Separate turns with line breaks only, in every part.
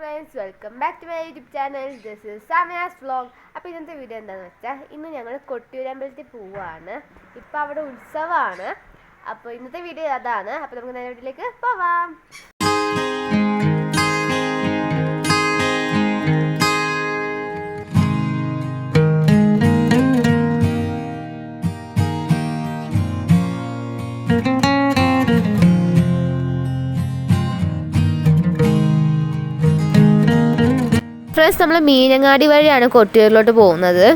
Friends, welcome back to my YouTube channel. This is Samaya's vlog. അപ്പോൾ ഇന്നത്തെ video എന്താണെന്ന് വെച്ചാൽ, ഇന്ന് ഞങ്ങൾ കൊട്ടിയൂരമ്പലത്തിൽ പോവുകയാണ്. ഇപ്പോൾ അവിടെ ഉത്സവമാണ്. അപ്പോൾ ഇന്നത്തെ വീഡിയോ അതാണ്. അപ്പോൾ നമുക്ക് നേരെ വീട്ടിലേക്ക് പോവാം. ഫ്രണ്ട്സ്, നമ്മൾ മീനങ്ങാടി വഴിയാണ് കൊട്ടിയൂരിലോട്ട് പോകുന്നത്.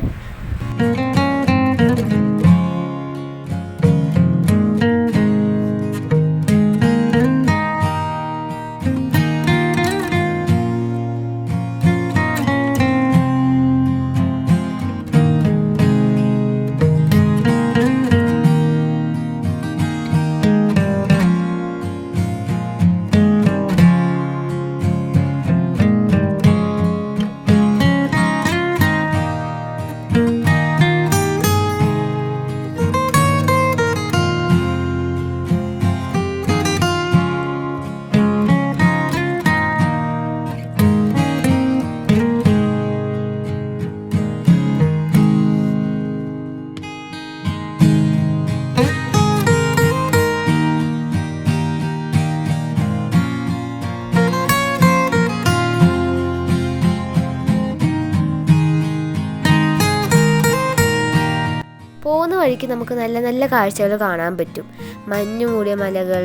പോകുന്ന വഴിക്ക് നമുക്ക് നല്ല നല്ല കാഴ്ചകൾ കാണാൻ പറ്റും. മഞ്ഞു മൂടിയ മലകൾ,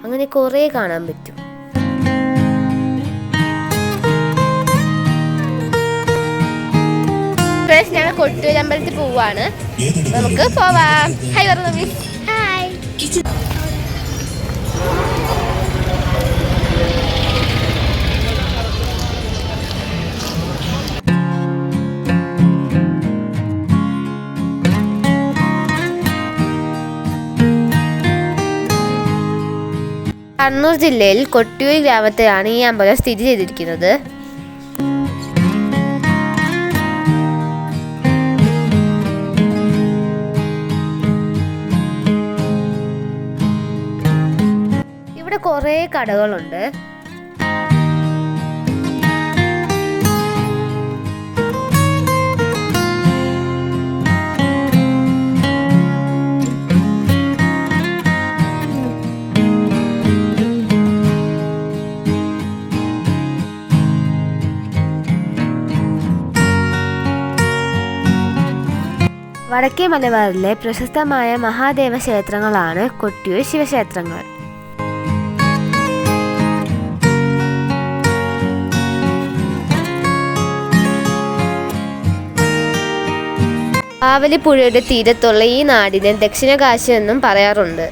അങ്ങനെ കുറേ കാണാൻ പറ്റും. ഞങ്ങൾ കൊട്ടിയൂരമ്പലത്തിൽ പോവാണ്. നമുക്ക് പോവാം. ഹായ് പറഞ്ഞു. ഹായ്. കണ്ണൂർ ജില്ലയിൽ കൊട്ടിയൂർ ഗ്രാമത്തിലാണ് ഈ അമ്പലം സ്ഥിതി ചെയ്തിരിക്കുന്നത്. ഇവിടെ കുറേ കടകളുണ്ട്. വടക്കേ മലബാറിലെ പ്രശസ്തമായ മഹാദേവ ക്ഷേത്രങ്ങളാണ് കൊട്ടിയൂർ ശിവക്ഷേത്രങ്ങൾ. ബാവലിപ്പുഴയുടെ തീരത്തുള്ള ഈ നാടിനെ ദക്ഷിണകാശി എന്നും പറയാറുണ്ട്.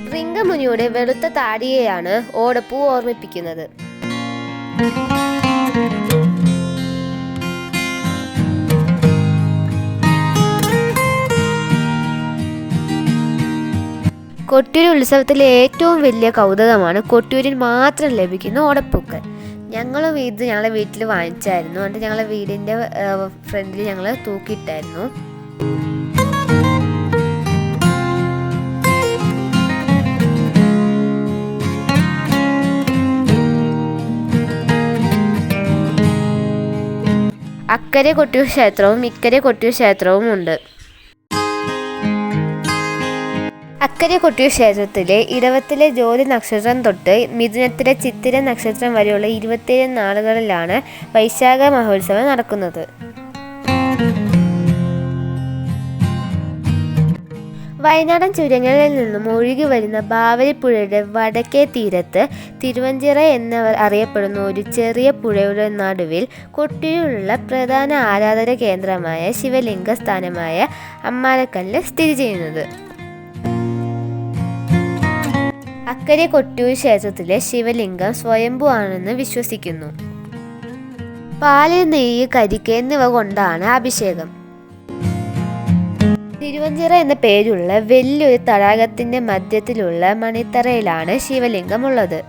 ഭൃംഗമുനിയുടെ വെളുത്ത താടിയെയാണ് ഓടപ്പൂ ഓർമ്മിപ്പിക്കുന്നത്. കൊട്ടിയൂർ ഉത്സവത്തിലെ ഏറ്റവും വലിയ കൗതുകമാണ് കൊട്ടിയൂരിൽ മാത്രം ലഭിക്കുന്ന ഓടപ്പൂക്കൾ. ഞങ്ങളും ഇത് ഞങ്ങളെ വീട്ടിൽ വാങ്ങിച്ചായിരുന്നു. എന്നിട്ട് ഞങ്ങളെ വീടിൻ്റെ ഫ്രണ്ടിൽ ഞങ്ങൾ തൂക്കിയിട്ടായിരുന്നു. അക്കരെ കൊട്ടിയൂർ ക്ഷേത്രവും ഇക്കരെ കൊട്ടിയൂർ ക്ഷേത്രവും ഉണ്ട്. അക്കരെ കൊട്ടിയൂർ ക്ഷേത്രത്തിലെ ഇടവത്തിലെ ജ്യോതി നക്ഷത്രം തൊട്ട് മിഥുനത്തിലെ ചിത്തിര നക്ഷത്രം വരെയുള്ള 27 നാളുകളിലാണ് വൈശാഖ മഹോത്സവം നടക്കുന്നത്. വയനാടൻ ചുരങ്ങളിൽ നിന്നും ഒഴുകി വരുന്ന ബാവലിപ്പുഴയുടെ വടക്കേ തീരത്ത് തിരുവഞ്ചിറ എന്നവർ അറിയപ്പെടുന്ന ഒരു ചെറിയ പുഴയുടെ നടുവിൽ കൊട്ടിയൂരിലുള്ള പ്രധാന ആരാധന കേന്ദ്രമായ ശിവലിംഗ സ്ഥാനമായ അമ്മാരക്കല്ല് സ്ഥിതി ചെയ്യുന്നത്. അക്കരെ കൊട്ടിയൂർ ക്ഷേത്രത്തിലെ ശിവലിംഗം സ്വയംഭൂ ആണെന്ന് വിശ്വസിക്കുന്നു. പാല്, നെയ്യ്, കരിക്ക് എന്നിവ കൊണ്ടാണ് അഭിഷേകം. തിരുവഞ്ചിറ എന്ന പേരുള്ള വലിയൊരു തടാകത്തിന്റെ മധ്യത്തിലുള്ള മണിത്തറയിലാണ് ശിവലിംഗം ഉള്ളത്.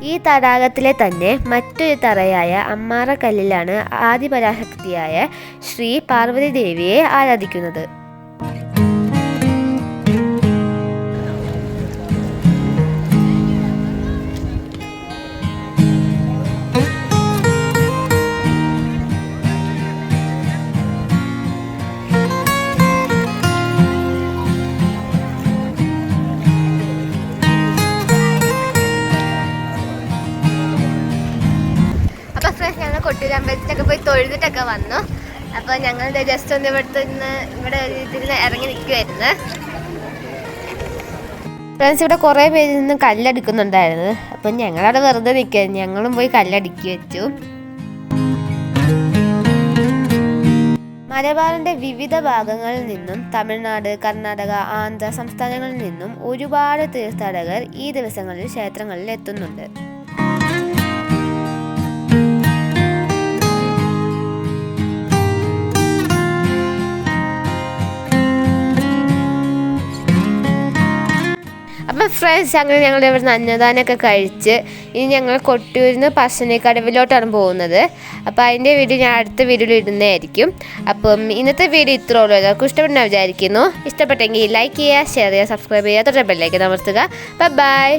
ഈ തടാകത്തിലെ തന്നെ മറ്റൊരു തറയായ അമ്മാറക്കല്ലിലാണ് ആദിപരാശക്തിയായ ശ്രീ പാർവതി ദേവിയെ ആരാധിക്കുന്നത്. കൊട്ടിയൂർ അമ്പലത്തിലൊക്കെ പോയി തൊഴുതിട്ടൊക്കെ വന്നു. അപ്പോൾ ഞങ്ങൾ ജസ്റ്റ് ഒന്ന് ഇവിടെ ഇതിൽ ഇറങ്ങി നിൽക്കുമായിരുന്നു. ഫ്രണ്ട്സ്, ഇവിടെ കുറേ പേര് നിന്ന് കല്ലടിക്കുന്നുണ്ടായിരുന്നു. അപ്പം ഞങ്ങളവിടെ വെറുതെ നിൽക്കുകയായിരുന്നു. ഞങ്ങളും പോയി കല്ലടിക്കി വെച്ചു. മലബാറിൻ്റെ വിവിധ ഭാഗങ്ങളിൽ നിന്നും തമിഴ്നാട്, കർണാടക, ആന്ധ്ര സംസ്ഥാനങ്ങളിൽ നിന്നും ഒരുപാട് തീർത്ഥാടകർ ഈ ദിവസങ്ങളിൽ ക്ഷേത്രങ്ങളിൽ എത്തുന്നുണ്ട്. അപ്പം ഫ്രണ്ട്സ്, അങ്ങനെ ഞങ്ങൾ ഇവിടുന്ന് അന്നദാനമൊക്കെ കഴിച്ച് ഇനി ഞങ്ങൾ കൊട്ടിയൂരിൽ നിന്ന് പറശ്ശിനിക്കടവിലോട്ടാണ് പോകുന്നത്. അപ്പോൾ അതിൻ്റെ വീഡിയോ ഞാൻ അടുത്ത വീഡിയോയിൽ ഇടുന്നതായിരിക്കും. അപ്പം ഇന്നത്തെ വീഡിയോ ഇത്രേ ഉള്ളൂ. എല്ലാവർക്കും ഇഷ്ടപ്പെടുന്ന വിചാരിക്കുന്നു. ഇഷ്ടപ്പെട്ടെങ്കിൽ ലൈക്ക് ചെയ്യുക, ഷെയർ ചെയ്യുക, സബ്സ്ക്രൈബ് ചെയ്യുക, തൊട്ട ബെല്ലൈക്കൻ അമർത്തുക. ബൈ.